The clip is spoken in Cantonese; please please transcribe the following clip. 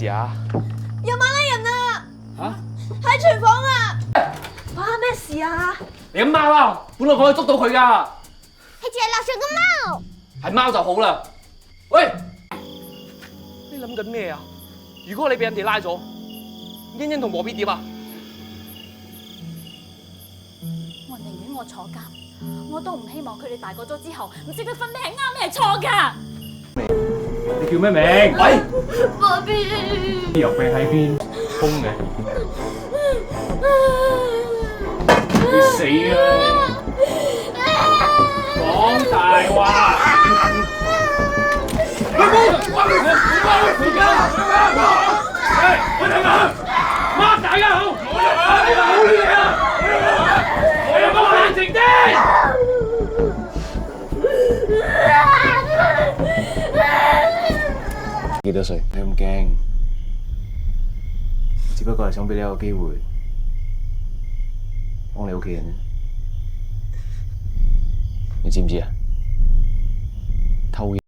事啊？有馬拉人啊！吓？喺廚房啊！發生咩事啊？你咁貓啊！本來我可以捉到佢噶，係淨係樓上個貓。係貓就好啦。喂，你諗緊咩啊？如果你俾人哋拉咗，欣欣同和 B 點啊？我寧願我坐監，我都唔希望佢哋大個咗之後唔識得分咩係啱咩係錯㗎。你叫咩名？喂，爸 B， 啲油餅喺邊？空嘅。你死啦！講大話！你媽大家好！我有冇冷靜啲？幾多歲？你咁驚？只不過係想俾你一個機會，幫你屋企人。你知唔知啊？偷嘢。